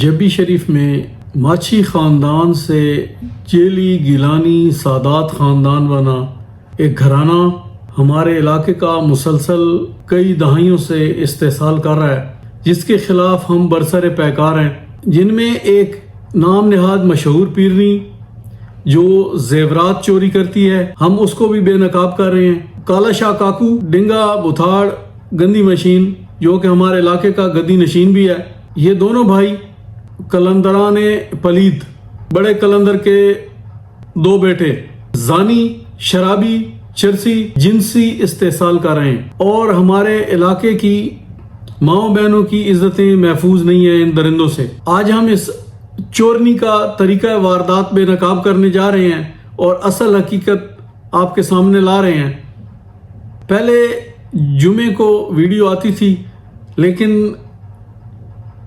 جبی شریف میں ماچھی خاندان سے چیلی گیلانی سادات خاندان بنا ایک گھرانہ ہمارے علاقے کا مسلسل کئی دہائیوں سے استحصال کر رہا ہے، جس کے خلاف ہم برسر پیکار ہیں، جن میں ایک نام نہاد مشہور پیرنی جو زیورات چوری کرتی ہے، ہم اس کو بھی بے نقاب کر رہے ہیں۔ کالا شاہ کاکو ڈنگا بتھاڑ گندی مشین جو کہ ہمارے علاقے کا گدی نشین بھی ہے، یہ دونوں بھائی قلندران پلید، بڑے قلندر کے دو بیٹے، زانی، شرابی، چرسی، جنسی استحصال کر رہے ہیں اور ہمارے علاقے کی ماؤں بہنوں کی عزتیں محفوظ نہیں ہیں ان درندوں سے۔ آج ہم اس چورنی کا طریقہ واردات بے نقاب کرنے جا رہے ہیں اور اصل حقیقت آپ کے سامنے لا رہے ہیں۔ پہلے جمعے کو ویڈیو آتی تھی، لیکن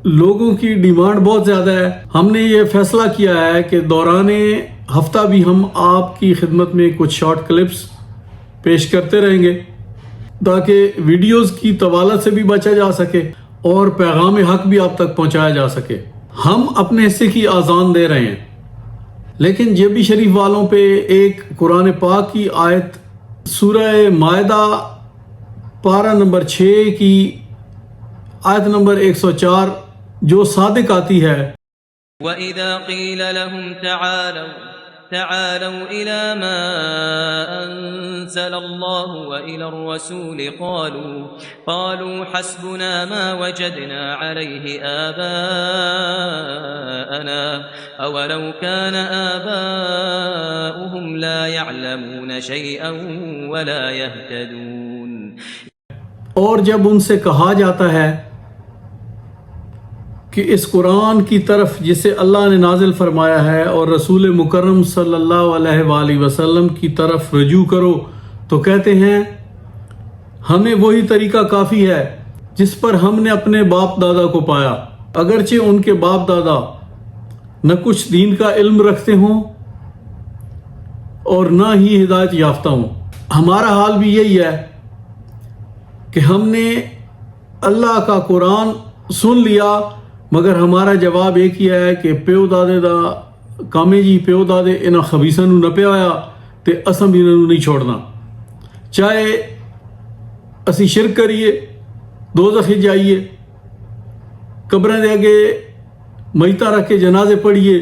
لوگوں کی ڈیمانڈ بہت زیادہ ہے۔ ہم نے یہ فیصلہ کیا ہے کہ دوران ہفتہ بھی ہم آپ کی خدمت میں کچھ شارٹ کلپس پیش کرتے رہیں گے تاکہ ویڈیوز کی طوالت سے بھی بچا جا سکے اور پیغام حق بھی آپ تک پہنچایا جا سکے۔ ہم اپنے حصے کی آذان دے رہے ہیں، لیکن جبی شریف والوں پہ ایک قرآن پاک کی آیت سورہ مائدہ پارہ نمبر 6 کی آیت نمبر 104 جو صادق آتی ہے، وَإِذَا قِيلَ لَهُمْ تَعَالَوْا إِلَى مَا أَنزَلَ اللَّهُ وَإِلَى الرَّسُولِ قَالُوا حَسْبُنَا مَا وَجَدْنَا عَلَيْهِ آبَاءَنَا أَوَلَوْ كَانَ آبَاؤُهُمْ لَا يَعْلَمُونَ شَيْئًا وَلَا يَهْتَدُونَ۔ اور جب ان سے کہا جاتا ہے کہ اس قرآن کی طرف جسے اللہ نے نازل فرمایا ہے اور رسول مکرم صلی اللہ علیہ وآلہ وسلم کی طرف رجوع کرو، تو کہتے ہیں ہمیں وہی طریقہ کافی ہے جس پر ہم نے اپنے باپ دادا کو پایا، اگرچہ ان کے باپ دادا نہ کچھ دین کا علم رکھتے ہوں اور نہ ہی ہدایت یافتہ ہوں۔ ہمارا حال بھی یہی ہے کہ ہم نے اللہ کا قرآن سن لیا، مگر ہمارا جواب ایک ہی ہے کہ پیو دادے دا کامے جی پیو دادے انہاں خبیثاں نو نہ پیا ہویا تے اساں بھی انہاں نو نہیں چھوڑنا، چاہے اسی شرک کریے، دوزخ جائیے، قبریں دے اگے میتاں رکھ کے جنازے پڑھیے،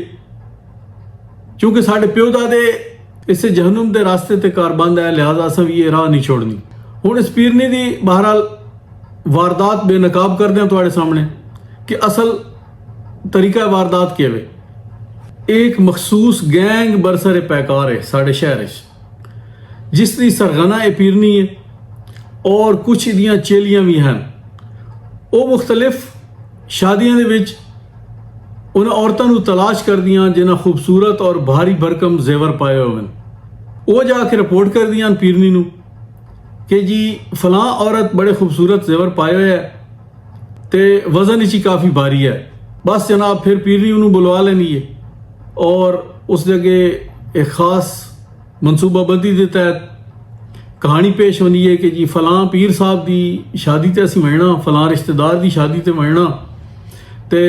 چونکہ ساڈے پیو دادے اس سے جہنم دے راستے تے کاربند ہے، لہذا اساں بھی یہ راہ نہیں چھوڑنی۔ ہن اس پیرنی دی بہرحال واردات بے نقاب کر دیں تواڈے سامنے کہ اصل طریقہ واردات کیا ہے۔ ایک مخصوص گینگ برسر پیکار ہے ساڑھے شہر جس دی سرغنہ پیرنی ہے اور کچھ دیاں چیلیاں بھی ہیں۔ وہ مختلف شادیاں دے وچ ان عورتوں نو تلاش کر دیاں جنہاں خوبصورت اور بھاری بھرکم زیور پائے ہوئے، وہ جا کے رپورٹ کر دیاں پیرنی نو کہ جی فلاں عورت بڑے خوبصورت زیور پائے ہوئے ہے تے وزن اچھی کافی بھاری ہے، بس جناب پھر پیرنی انہوں بلوا لینی ہے اور اس جگہ ایک خاص منصوبہ بندی دے تحت کہانی پیش ہونی ہے کہ جی فلاں پیر صاحب دی شادی تے اسی مہینہ، فلاں رشتہ دار دی شادی تے مہینہ تے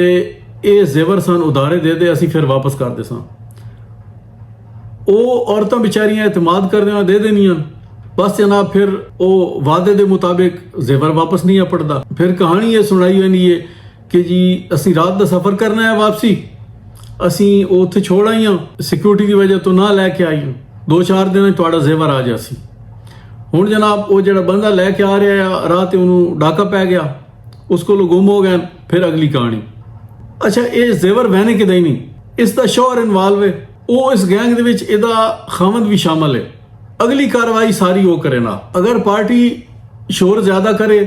اے زیور سان ادارے دے دے، اسی پھر واپس کر دے سان۔ او عورتاں بیچاریاں اعتماد کر دینا دے دینیاں، بس جناب پھر او وعدے دے مطابق زیور واپس نہیں پڑتا۔ پھر کہانی یہ سنائی ہونی ہے کہ جی اسی رات دا سفر کرنا ہے واپسی، اسی اوتھے چھوڑ آئی ہاں، سیکورٹی دی وجہ تو نہ لے کے آئی ہوں، 2-4 دن تہاڈا زیور آ جا سی۔ ہن جناب وہ جڑا بندہ لے کے آ رہا ہے رات انہوں ڈاکہ پی گیا، اس کو لوگ گم ہو گئے۔ پھر اگلی کہانی، اچھا یہ زیور بہنے کے نہیں، اس دا شوہر انوالو ہے، وہ اس گینگ دے وچ ادا خامد بھی شامل ہے۔ اگلی کاروائی ساری وہ کرے نا، اگر پارٹی شور زیادہ کرے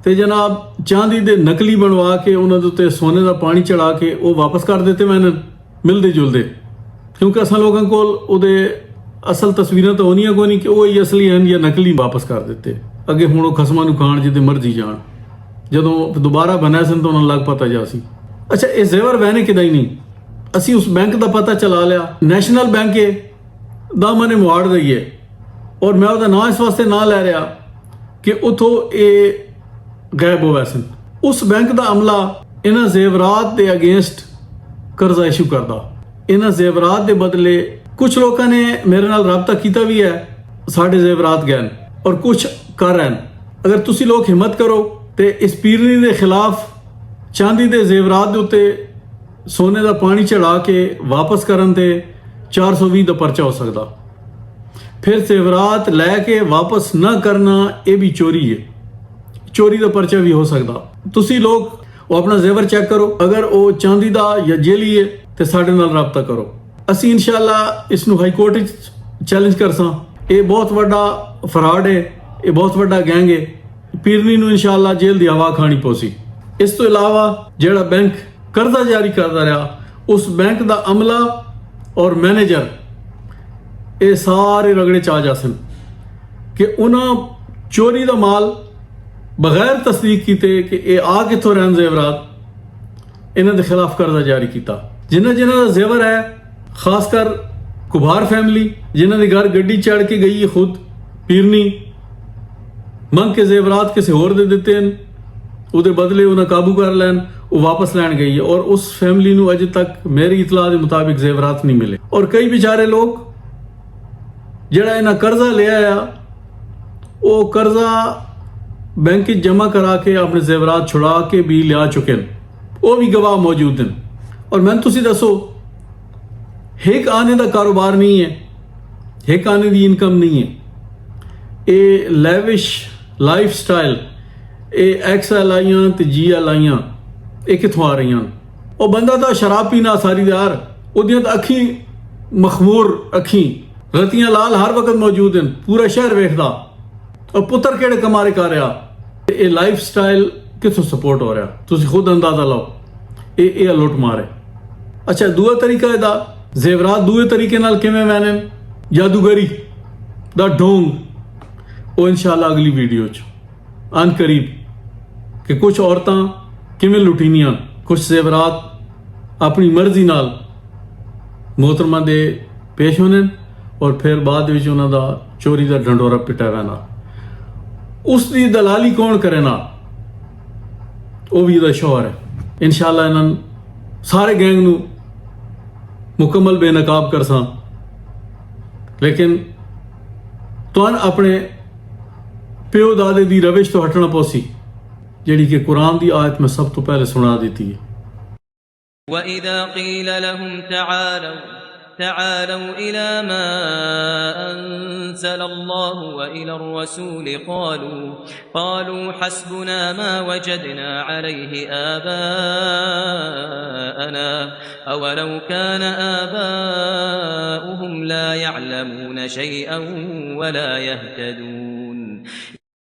تو جناب چاندی دے نکلی بنوا کے انہوں نے سونے دا پانی چڑھا کے وہ واپس کر دیتے میں نے ملتے جلتے، کیونکہ اصل لوگوں کو دے اصل تصویریں تو ہونی کو نہیں کہ وہ اصلی ہیں یا نکلی واپس کر دیتے، اگے ہوں وہ خسماں نو کھان جدے مرضی جان، جدوں دوبارہ بنا سن تو انہوں لگ پتا جا سی۔ اچھا یہ زیور بہنے کدا ہی نہیں، اسی اس بینک دا پتہ چلا لیا، نیشنل بینک ہے دا میں نے موڑ دئیے، اور میں وہ نام اس واسطے نہ لے رہا کہ اتھوں اے غائب ہو ویسے۔ اس بینک دا عملہ انہاں زیورات دے اگینسٹ قرضہ ایشو کردا. انہاں زیورات دے بدلے کچھ لوگوں نے میرے نال رابطہ کیتا بھی ہے, ساڑھے زیورات گئے اور کچھ کر رہے ہیں. اگر تسی لوگ ہمت کرو تے اس پیرنی دے خلاف چاندی دے زیورات دے اتے سونے دا پانی چڑھا کے واپس کرن تے 420 دا پرچہ ہو سکتا. پھر زیورات لے کے واپس نہ کرنا یہ بھی چوری ہے, چوری دا پرچہ بھی ہو سکتا. تسی لوگ وہ اپنا زیور چیک کرو, اگر وہ چاندی دا یا جیلی ہے تو ساڑھے نال رابطہ کرو. اسی انشاءاللہ اس نو ہائی کورٹ چیلنج کرساں. یہ بہت وڈا فراڈ ہے, یہ بہت وڈا گینگ ہے. پیرنی نو انشاءاللہ جیل دی ہوا کھانی پوسی. اس تو علاوہ جیڑا بینک قرضہ جاری کرتا رہا, اس بینک دا عملہ اور مینیجر یہ سارے رگڑے چاہ جاسن کہ انہاں چوری دا مال بغیر تصدیق کیتے کہ اے آ کتھوں رہن زیورات, انہاں دے خلاف قرضہ جاری کیتا. جنہاں دا زیور ہے, خاص کر کبھار فیملی جنہاں دے گھر گڈی چڑھ کے گئی ہے, خود پیرنی منگ کے زیورات کسے اور دے دیتے ہیں, او دے بدلے انہاں قابو کر لین, وہ واپس لین گئی ہے. اور اس فیملی نو اجے تک میری اطلاع دے مطابق زیورات نہیں ملے. اور کئی بیچارے لوگ جڑا انہاں قرضہ لے آیا, وہ قرضہ بینک جمع کرا کے اپنے زیورات چھڑا کے بھی لیا چکے ہیں, وہ بھی گواہ موجود ہیں. اور میں تسی دسو, ایک آنے دا کاروبار نہیں ہے, ایک آنے دی انکم نہیں ہے. اے لیوش لائف سٹائل, اے ایکس ایل آئیاں تے جی ایل آئیاں, اے کتھوں آ رہی ہیں. وہ بندہ تا شراب پینا ساری دیار, وہ دیاں تا اکھیں مخمور اکھیں, رتیاں لال ہر وقت موجود ہیں, پورا شہر ویکھدا, اور پتر کیڑے کمارے کر رہا. اے لائف سٹائل کتھوں سپورٹ ہو رہا, تسی خود اندازہ لاؤ. اے لوٹ مارے. اچھا دوسرا طریقہ ہے دا زیورات دوسرے طریقے نال کیویں وینن, جادوگری دا ڈھونگ. وہ انشاءاللہ اگلی ویڈیو چ ان قریب کہ کچھ عورتاں کیویں لٹینیاں, کچھ زیورات اپنی مرضی نال محترمہ دے پیش ہونے اور پھر بعد وچ انہاں دا چوری دا ڈھنڈورا پٹا وینا. اس دی دلالی کون کرے نا, وہ بھی دا شوہر ہے. انشاءاللہ انہاں سارے گینگ نو مکمل بے نقاب کرساں. لیکن تُہاں اپنے پیو دادے دی روش تو ہٹنا پوسی, جیڑی کہ قرآن دی آیت میں سب تو پہلے سنا دیتی ہے. وَإِذَا قِيلَ لَهُمْ تعالوا إلى ما أنزل الله وإلى الرسول قالوا حسبنا ما وجدنا عليه آباءنا أولو كان آباؤهم لا يعلمون شيئا ولا يهتدون.